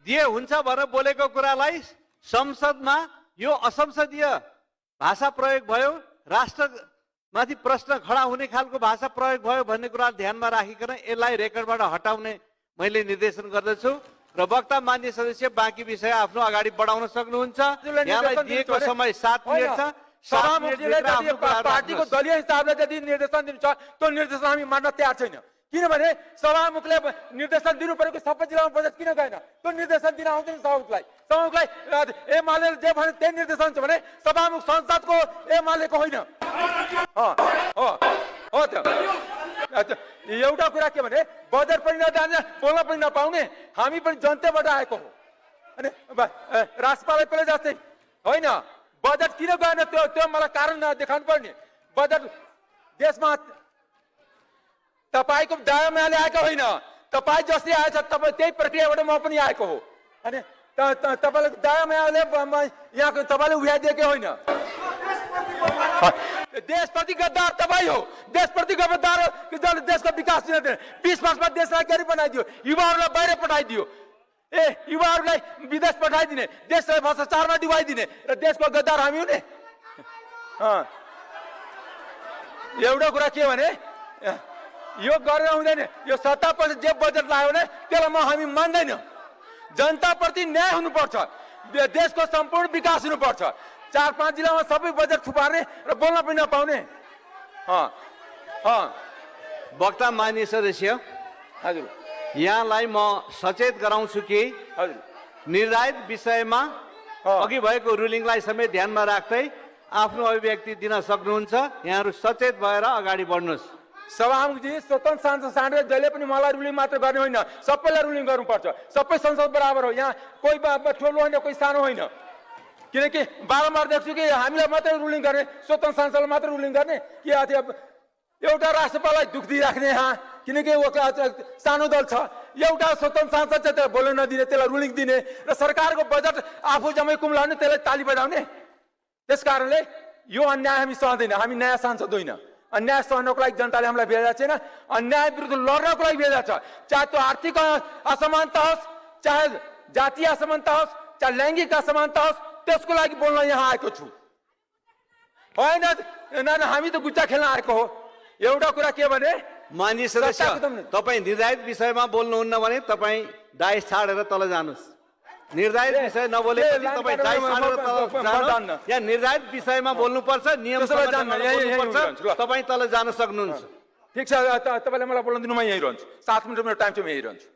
दिए हुन्छ भनेर बोलेको कुरालाई संसदमा यो असंसदीय भाषा प्रयोग भयो, राष्ट्रमाथि प्रश्न खडा हुने खालको भाषा प्रयोग भयो भन्ने कुरा ध्यानमा राखिकन यसलाई रेकर्डबाट हटाउने मैले निर्देशन गर्दछु र वक्ता मान्य सदस्य बाँकी विषय आफ्नो अगाडि बढाउन सक्नुहुन्छ। यहाँलाई दिएको समय 7 मिनेट छ। पार्टीको दलीय हिसाबले यदि निर्देशन दिनु छ त्यो निर्देशन हामी मान्न तयार छैन, किनभने सभामुखले निर्देशन दिनु परेको सबै जिल्लामा बजेट किन गएन? त्यो निर्देशन दिन आउँदैन सभामुखलाई। सभामुखलाई एमाले जे भने त्यही निर्देशन छ भने सभामुख संसदको एमालेको होइन। हो त एउटा कुरा के भने बजेट पनि नजाने, बोल्न पनि नपाउने, हामी पनि जनताबाट आएको हो। अनि राष्ट्रपालले पहिले जस्तै होइन बजेट किन गएन त्यो मलाई कारण देखाउनु पर्ने। बजेट देशमा तपाईको दायामाले आएको होइन, तपाई जसले आएछ तपाई त्यही प्रक्रियाबाट म पनि आएको हो। अनि तपाईले दायामाले यहाँको तपाईले उठाइदिएकै होइन। देशप्रति गद्दार तपाईँ हो, देशप्रति गद्दार जसले देशको विकास दिन 20 वर्षमा देशलाई गरी बनाइदियो, युवाहरूलाई बाहिर पठाइदियो, युवाहरूलाई विदेश पठाइदिने, देशलाई भ्रष्टाचारमा डुबाइदिने र देशको गद्दार हामी हुने। एउटा कुरा के भने यो गरेर हुँदैन। यो सत्तापछि जे बजेट लाग्यो भने त्यसलाई हामी मान्दैन। जनताप्रति न्याय हुनुपर्छ, देशको सम्पूर्ण विकास हुनुपर्छ। 4-5 जिल्लामा सबै बजेट थुपार्ने र बोल्न पनि नपाउने। वक्ता मान्य सदस्य, हजुर यहाँलाई म सचेत गराउँछु कि हजुर निर्धारित विषयमा अघि भएको रुलिङलाई समेत ध्यानमा राख्दै आफ्नो अभिव्यक्ति दिन सक्नुहुन्छ। यहाँहरू सचेत भएर अगाडि बढ्नुहोस्। सभामुखजी स्वतन्त्र सांसद साँडेर जहिले पनि मलाई रुलिङ मात्र गर्ने होइन, सबैलाई रुलिङ गर्नुपर्छ। सबै संसद बराबर हो, यहाँ कोही ठुलो होइन कोही सानो होइन। किनकि बारम्बार देख्छु कि हामीलाई मात्रै रुलिङ गर्ने, स्वतन्त्र सांसदलाई मात्रै रुलिङ गर्ने कि एउटा राष्ट्रपाललाई दुख दिइराख्ने यहाँ, किनकि सानो दल छ। एउटा स्वतन्त्र सांसद चाहिँ त्यसलाई बोल्न नदिने, त्यसलाई रुलिङ दिने र सरकारको बजेट आफू जम्मै कुम्लाउने, त्यसलाई ताली बजाउने। त्यस कारणले यो अन्याय हामी सहँदैन। हामी नयाँ सांसद होइन। अन्याय सहनको लागि जनताले हामीलाई भेजा छैन, अन्याय विरुद्ध लड्नको लागि भेजा छ। चाहे त्यो आर्थिक असमानता होस्, चाहे जातीय असमानता होस्, चाहे लैङ्गिक असमानता होस्, त्यसको लागि बोल्न यहाँ आएको छु। होइन हामी त गुच्चा खेल्न आएको हो। एउटा कुरा के भने मान्य सदस्य, तपाईँ निर्धारित विषयमा बोल्नुहुन्न भने तपाईँ डाइस छाडेर तल जानुहोस्। निर्धारित विषय नबोलेपछि तपाईँ डाइस छाडेर तल जानुहोस्। यहाँ निर्धारित विषयमा बोल्नुपर्छ, नियम तपाईँ तल जान सक्नुहुन्छ। ठिक छ, तपाईँले मलाई बोल्न दिनु, म यहीँ रहन्छु। 7 मिनट मेरो टाइम छ, म यहीँ रहन्छु।